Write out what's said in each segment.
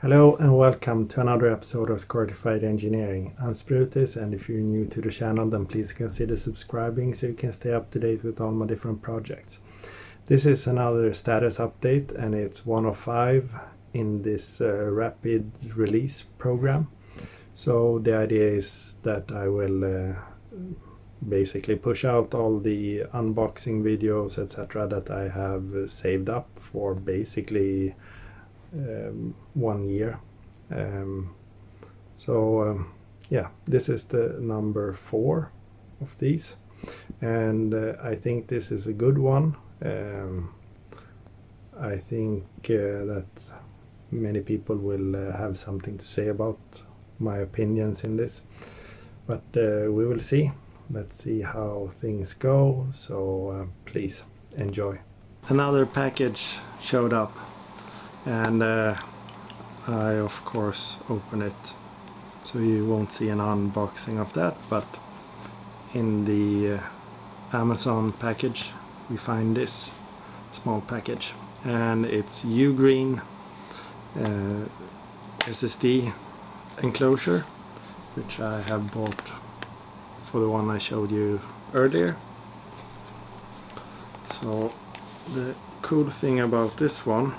Hello and welcome to another episode of Squirtified Engineering. I'm Sprutis, and if you're new to the channel then please consider subscribing so you can stay up to date with all my different projects. This is another status update and it's one of 5 in this rapid release program. So the idea is that I will basically push out all the unboxing videos etc. that I have saved up for basically 1 year. Yeah, this is the number 4 of these, and I think this is a good one. I think that many people will have something to say about my opinions in this, but we will see. Let's see how things go, so please enjoy. Another package showed up, and I of course open it, so you won't see an unboxing of that, but in the Amazon package we find this small package, and it's U-green SSD enclosure, which I have bought for the one I showed you earlier. So the cool thing about this one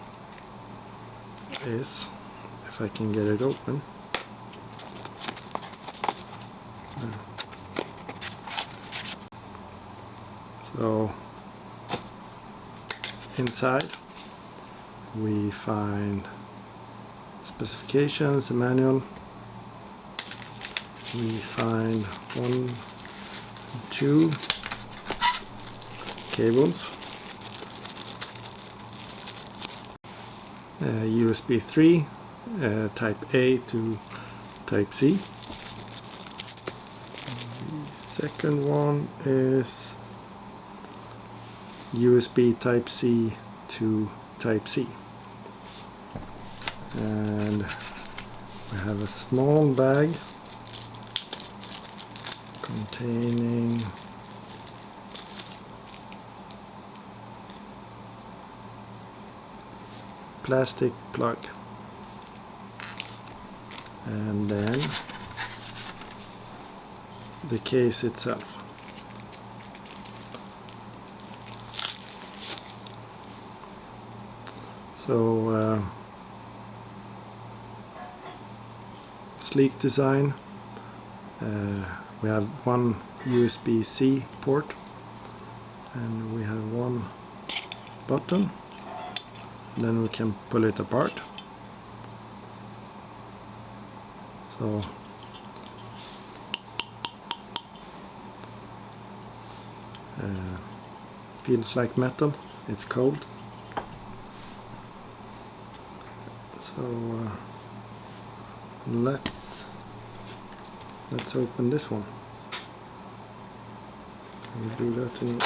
is, if I can get it open, so inside we find specifications, a manual, we find 1, 2 cables, USB 3, type A to type C. The second one is USB type C to type C. And we have a small bag containing plastic plug, and then the case itself. So sleek design. We have one USB-C port, and we have one button. Then we can pull it apart. So feels like metal. It's cold. So let's open this one. Can we do that in?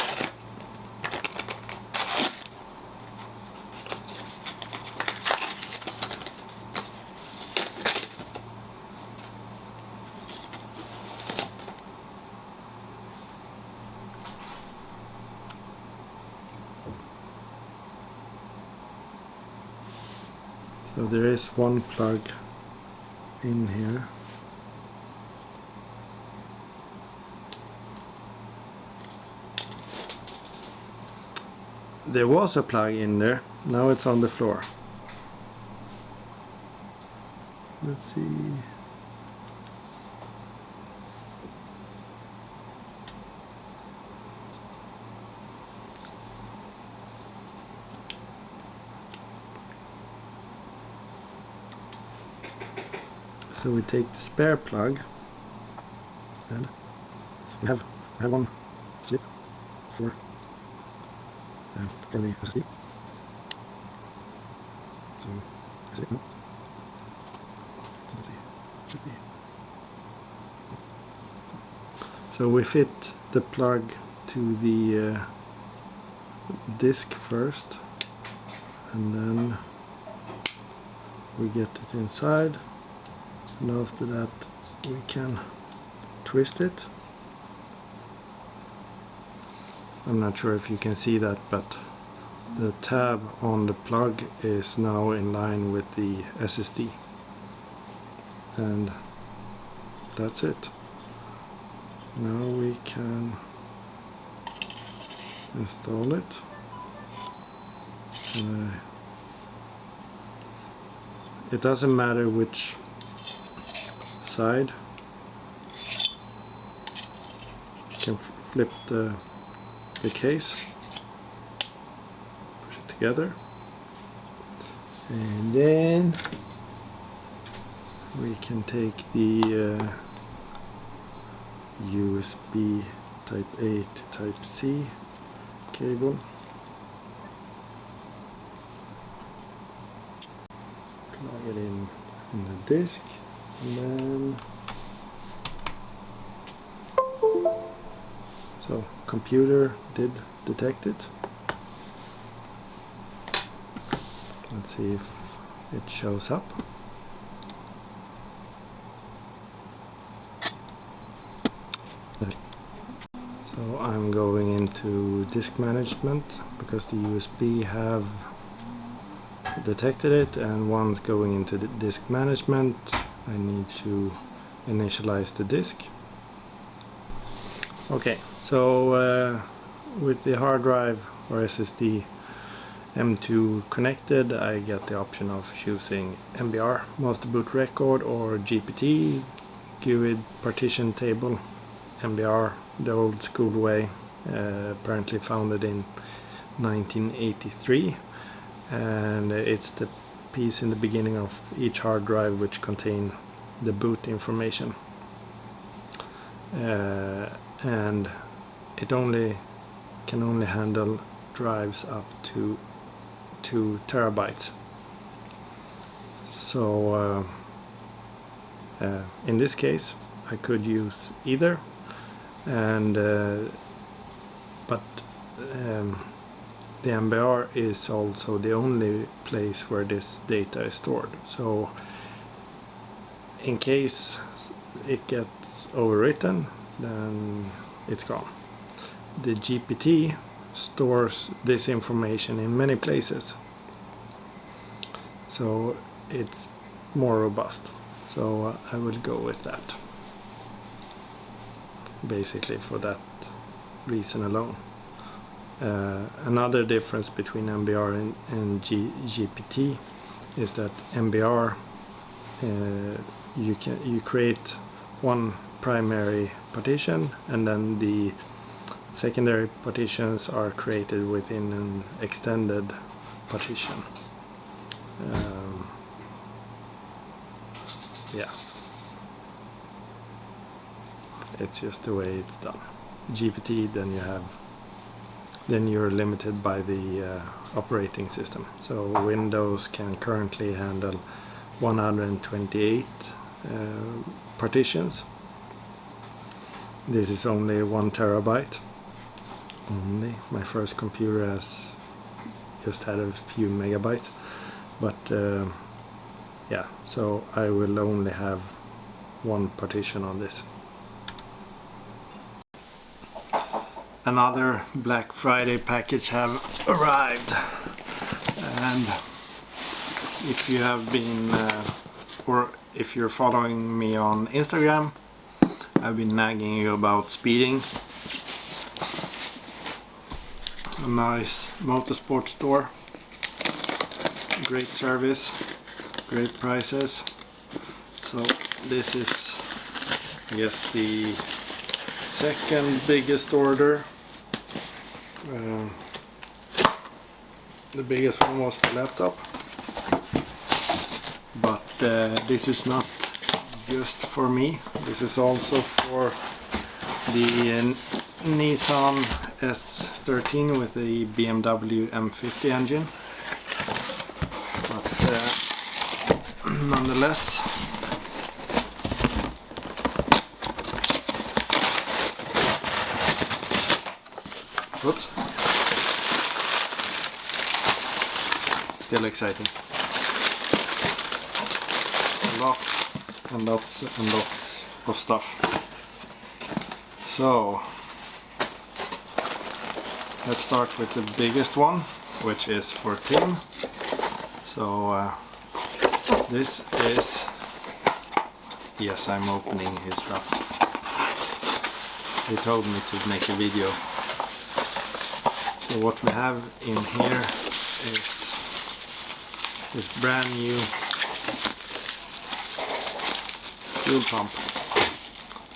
So there is one plug in here. There was a plug in there, now it's on the floor. Let's see. So we take the spare plug, and we have one slit for the SSD. So is it? No. Let's see. Should be. So we fit the plug to the disc first, and then we get it inside. And after that we can twist it. I'm not sure if you can see that, but the tab on the plug is now in line with the SSD. and that's it. Now we can install it. It doesn't matter which side. You can flip the case, push it together, and then we can take the USB type A to type C cable, plug it in the disk, and then so computer did detect it. Let's see if it shows up. So I'm going into disk management because the USB have detected it, and once going into the disk management I need to initialize the disk. Okay, so with the hard drive or SSD M2 connected, I get the option of choosing MBR, master boot record, or GPT, GUID partition table. MBR, the old school way, apparently founded in 1983, and it's the piece in the beginning of each hard drive which contain the boot information. And it can only handle drives up to 2 terabytes. So in this case I could use either, and but the MBR is also the only place where this data is stored. So in case it gets overwritten, then it's gone. The GPT stores this information in many places, so it's more robust. So I will go with that, basically for that reason alone. Another difference between MBR and GPT is that MBR you create one primary partition, and then the secondary partitions are created within an extended partition. Yeah, it's just the way it's done. GPT, then you're limited by the operating system. So Windows can currently handle 128 partitions. This is only 1 terabyte. Only. My first computer has just had a few megabytes, but yeah, so I will only have 1 partition on this. Another Black Friday package have arrived, and if you have been or if you're following me on Instagram, I've been nagging you about speeding. A nice motorsport store, great service, great prices. So this is, I guess, the second biggest order. The biggest one was the laptop, but this is not just for me. This is also for the Nissan S13 with the BMW M50 engine. But nonetheless, whoops, still exciting. Lots and lots of stuff. So let's start with the biggest one, which is for Tim. So this is Yes, I'm opening his stuff. He told me to make a video. So what we have in here is this brand new fuel pump.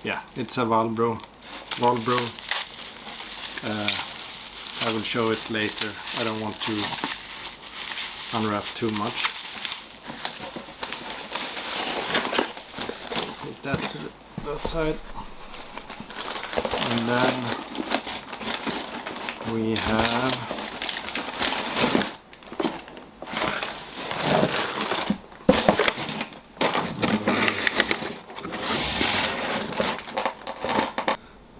Yeah, it's a Valbro. I will show it later. I don't want to unwrap too much. Take that to that side. And then we have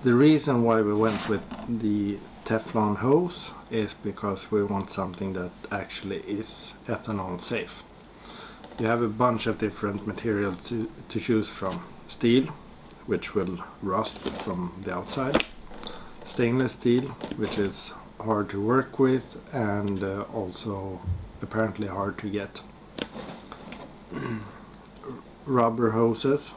the reason why we went with the Teflon hose is because we want something that actually is ethanol safe. You have a bunch of different materials to choose from. Steel, which will rust from the outside. Stainless steel, which is hard to work with and also apparently hard to get. Rubber hoses.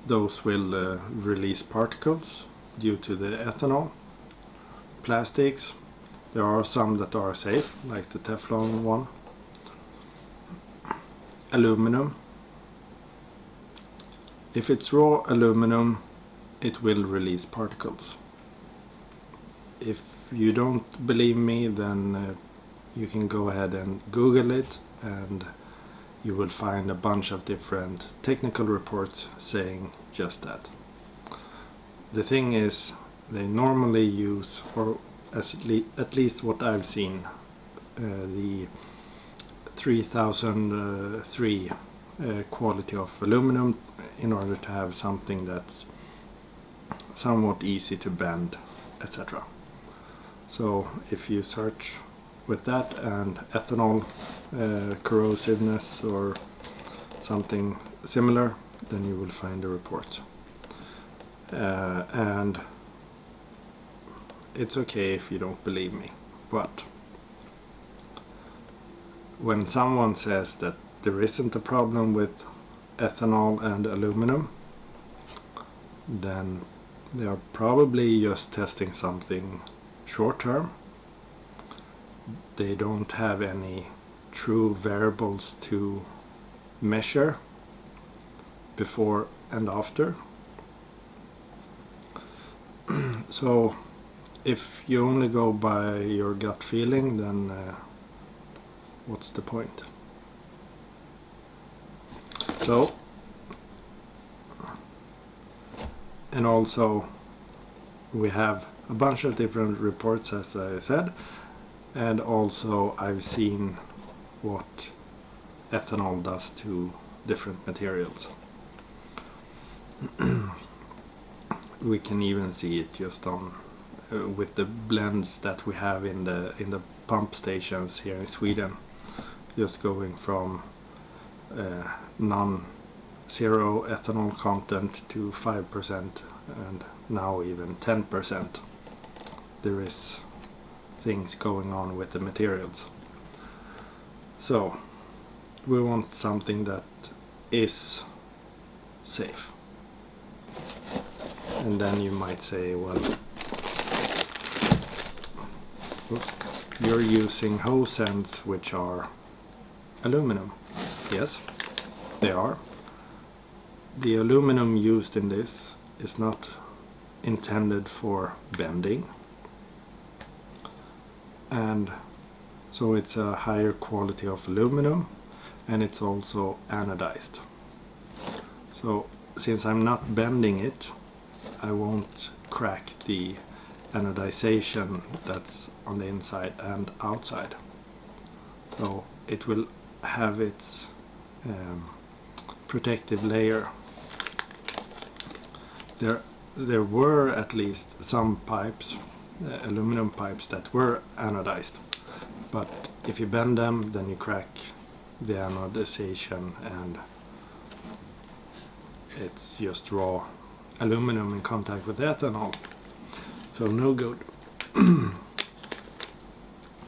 Those will release particles due to the ethanol. Plastics. There are some that are safe, like the Teflon one. Aluminum. If it's raw aluminum, it will release particles. If you don't believe me, then you can go ahead and Google it, and you will find a bunch of different technical reports saying just that. The thing is, they normally use, or at least what I've seen, the 3003 quality of aluminum in order to have something that's somewhat easy to bend, etc. So if you search with that and ethanol corrosiveness or something similar, then you will find a report. And it's okay if you don't believe me, but when someone says that there isn't a problem with ethanol and aluminum, then they are probably just testing something short term. They don't have any true variables to measure before and after. So if you only go by your gut feeling, then what's the point? So, and also we have a bunch of different reports, as I said, and also I've seen what ethanol does to different materials. We can even see it just on with the blends that we have in the pump stations here in Sweden, just going from non-zero ethanol content to 5% and now even 10%. There is things going on with the materials. So we want something that is safe. And then you might say, well, oops, you're using hose ends which are aluminum. Yes, they are. The aluminum used in this is not intended for bending, and so it's a higher quality of aluminum, and it's also anodized. So since I'm not bending it, I won't crack the anodization that's on the inside and outside. So it will have its protective layer. There were at least some pipes, aluminum pipes, that were anodized, but if you bend them, then you crack the anodization and it's just raw aluminum in contact with ethanol, so no good.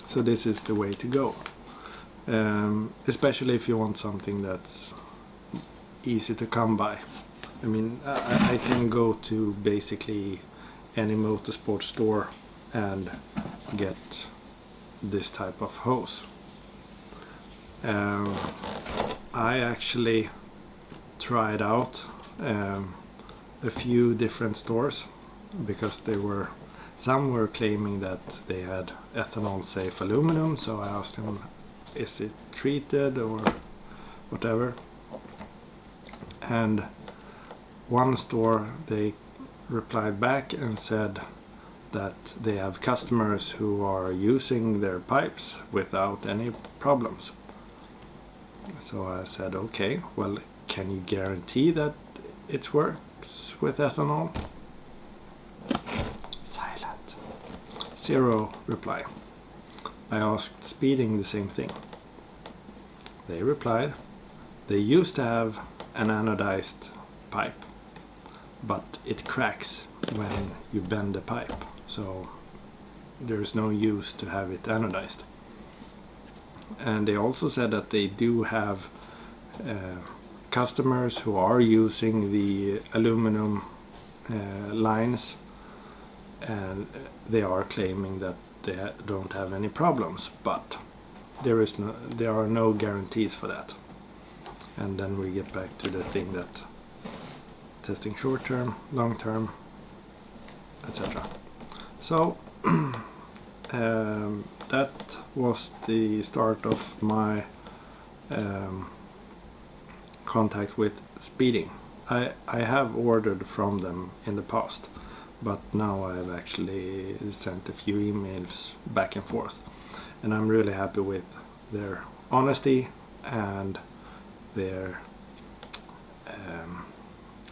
So this is the way to go, especially if you want something that's easy to come by. I mean, I can go to basically any motorsport store and get this type of hose. I actually tried out a few different stores because some were claiming that they had ethanol safe aluminum, so I asked them, is it treated or whatever? And one store, they replied back and said that they have customers who are using their pipes without any problems. So I said, okay, well, can you guarantee that it works with ethanol? Silent. Zero reply. I asked Speeding the same thing. They replied, they used to have an anodized pipe, but it cracks when you bend the pipe, so there's no use to have it anodized. And they also said that they do have customers who are using the aluminum lines, and they are claiming that they don't have any problems, but there are no guarantees for that. And then we get back to the thing that testing short term, long term, etc. So that was the start of my contact with Speeding. I have ordered from them in the past, but now I've actually sent a few emails back and forth, and I'm really happy with their honesty and their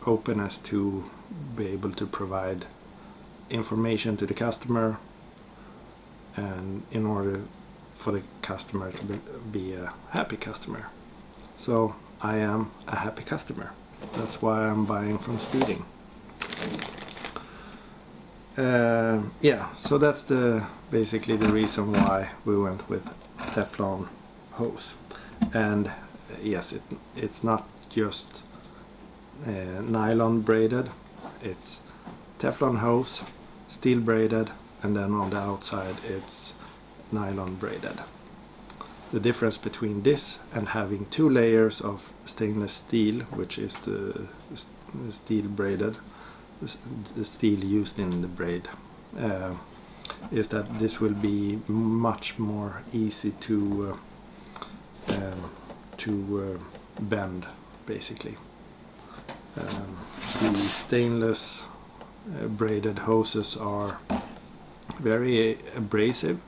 openness to be able to provide information to the customer, and in order for the customer to be a happy customer. So I am a happy customer. That's why I'm buying from Speeding. Yeah, so that's basically the reason why we went with Teflon hose. And yes, it's not just nylon braided, it's Teflon hose, steel braided, and then on the outside it's nylon braided. The difference between this and having two layers of stainless steel, which is the steel braided, the steel used in the braid, is that this will be much more easy to bend, basically. The stainless braided hoses are very abrasive.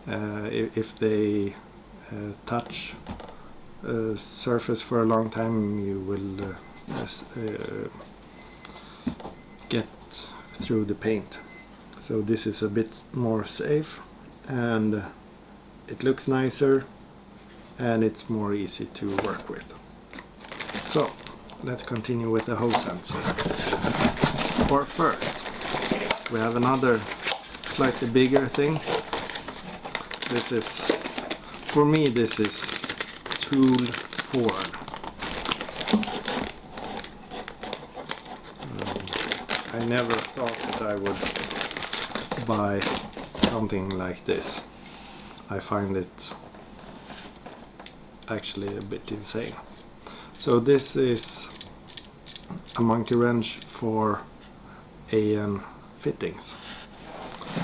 If they touch a surface for a long time, you will get through the paint. So this is a bit more safe, and it looks nicer, and it's more easy to work with. So let's continue with the hose ends. Or first, we have another slightly bigger thing. This is, for me, this is tool porn. I never thought that I would buy something like this. I find it actually a bit insane. So this is a monkey wrench for AN fittings,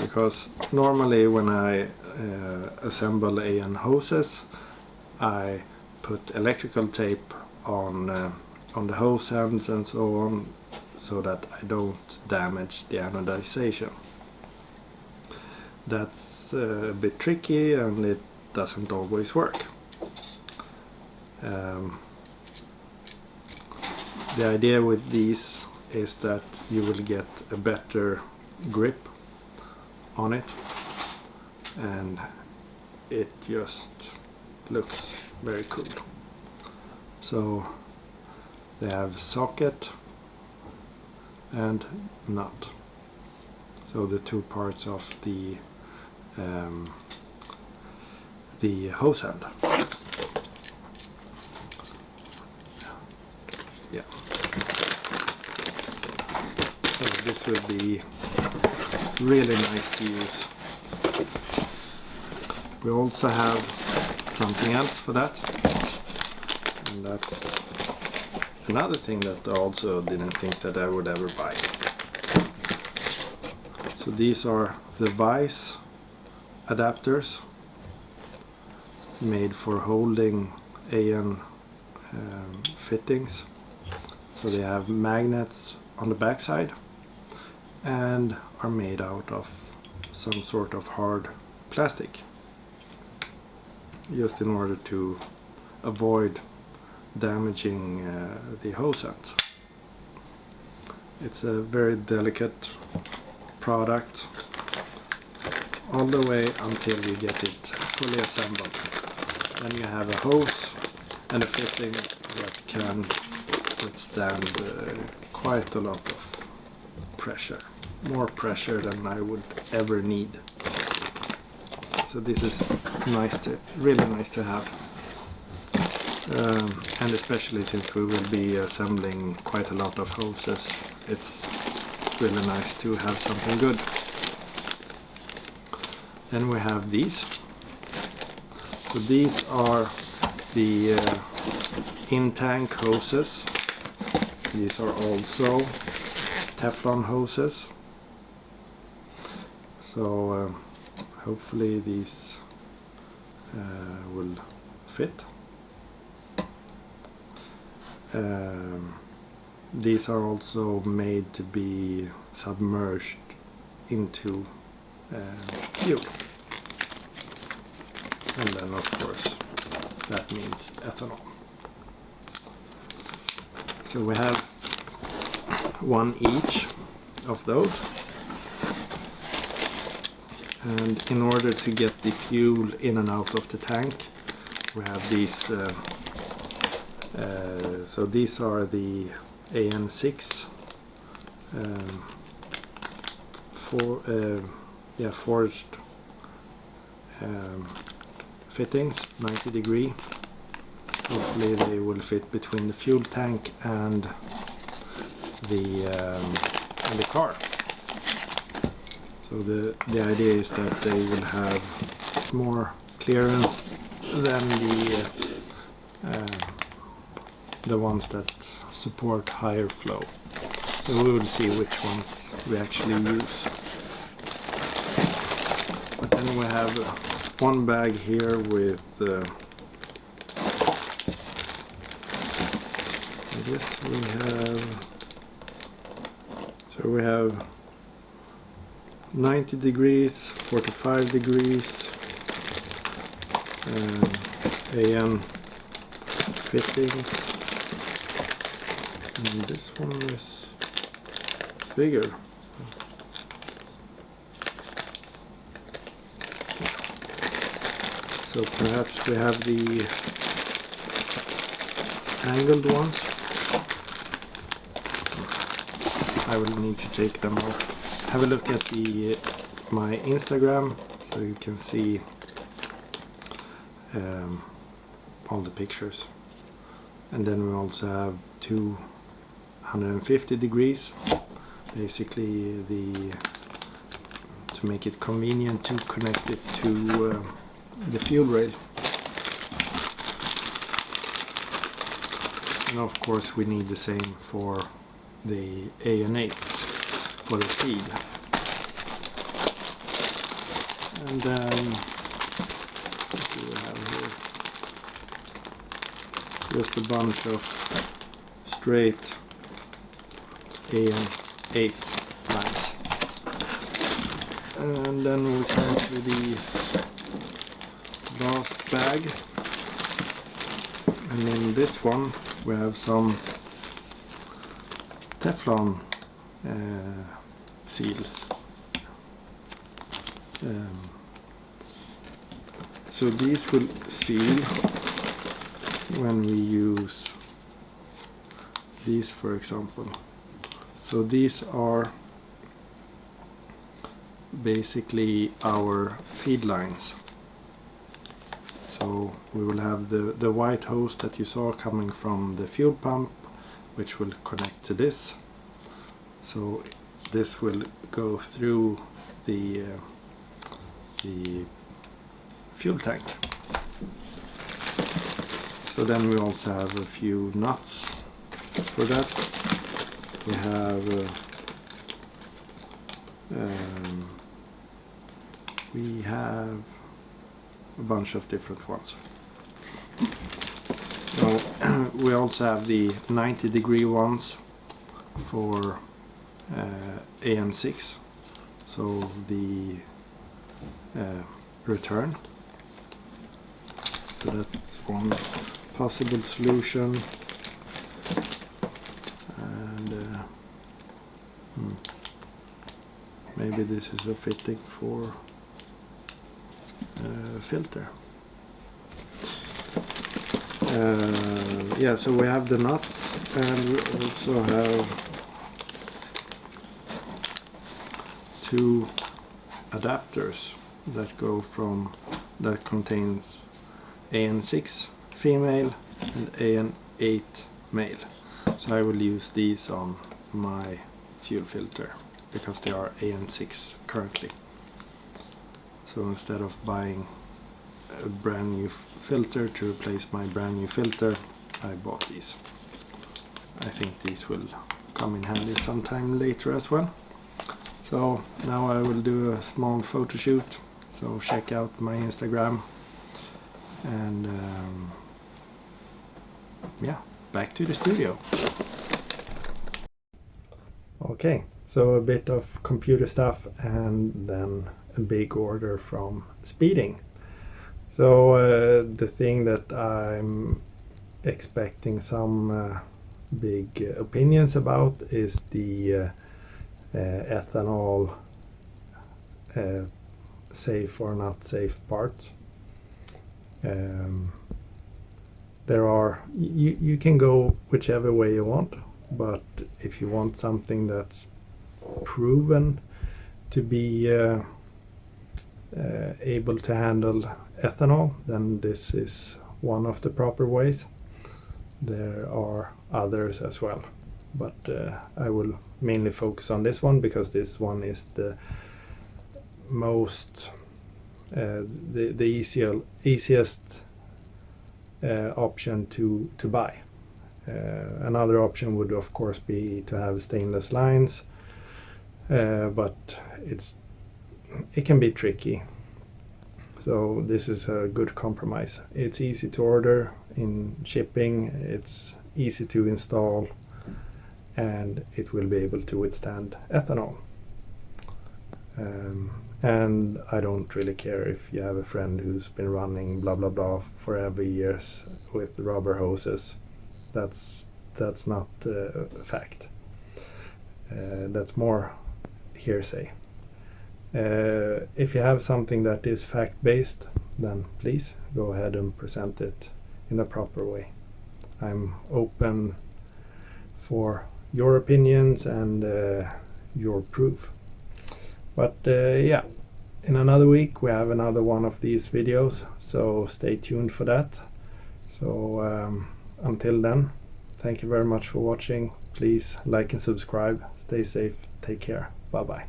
because normally when I assemble AN hoses, I put electrical tape on the hose ends and so on, so that I don't damage the anodization. That's a bit tricky, and it doesn't always work. The idea with these is that you will get a better grip on it, and it just looks very cool. So they have socket and nut, so the two parts of the hose end. this will be really nice to use. We also have something else for that, and that's another thing that I also didn't think that I would ever buy. So these are the vise adapters made for holding AN fittings. So they have magnets on the backside and are made out of some sort of hard plastic, just in order to avoid damaging the hose ends. It's a very delicate product all the way until you get it fully assembled. Then you have a hose and a fitting that can withstand quite a lot of pressure, more pressure than I would ever need. So this is really nice to have, and especially since we will be assembling quite a lot of hoses, it's really nice to have something good. Then we have these. So these are the in-tank hoses. These are also Teflon hoses. So hopefully these will fit. These are also made to be submerged into fuel. And then of course that means ethanol. So we have one each of those, and in order to get the fuel in and out of the tank we have these so these are the AN6 forged fittings, 90 degree. Hopefully they will fit between the fuel tank and the car. So the idea is that they will have more clearance than the ones that support higher flow. So we will see which ones we actually use. But then we have one bag here with we have 90 degrees, 45 degrees, AN fittings, and this one is bigger. So perhaps we have the angled ones. I will need to take them off. Have a look at my Instagram so you can see all the pictures. And then we also have 250 degrees, basically to make it convenient to connect it to the fuel rail. And of course we need the same for the AN8 for the feed. And then what do we have here? Just a bunch of straight AN8 lines. And then we come to the last bag, and in this one we have some Teflon seals. So these will seal when we use these, for example. So these are basically our feed lines. So we will have the white hose that you saw coming from the fuel pump, which will connect to this. So this will go through the fuel tank. So then we also have a few nuts for that. We have a bunch of different ones. So we also have the 90-degree ones for AN6, so the return. So that's one possible solution. And maybe this is a fitting for filter. Yeah, so we have the nuts, and we also have two adapters that contains AN6 female and AN8 male. So I will use these on my fuel filter because they are AN6 currently. So instead of buying a brand new filter to replace my brand new filter, I bought these. I think these will come in handy sometime later as well. So now I will do a small photo shoot, so check out my Instagram, and yeah, back to the studio. Okay, so a bit of computer stuff and then a big order from Speeding. So the thing that I'm expecting some big opinions about is the ethanol safe or not safe parts. There are, you can go whichever way you want, but if you want something that's proven to be able to handle ethanol, then this is one of the proper ways. There are others as well, but I will mainly focus on this one because this one is the most the easiest option to buy. Another option would of course be to have stainless lines, but it can be tricky. So this is a good compromise. It's easy to order in shipping, it's easy to install, and it will be able to withstand ethanol. And I don't really care if you have a friend who's been running blah blah blah forever years with rubber hoses. That's not a fact. That's more hearsay. If you have something that is fact-based, then please go ahead and present it in a proper way. I'm open for your opinions and your proof. But yeah, in another week we have another one of these videos, so stay tuned for that. So until then, thank you very much for watching. Please like and subscribe. Stay safe. Take care. Bye bye.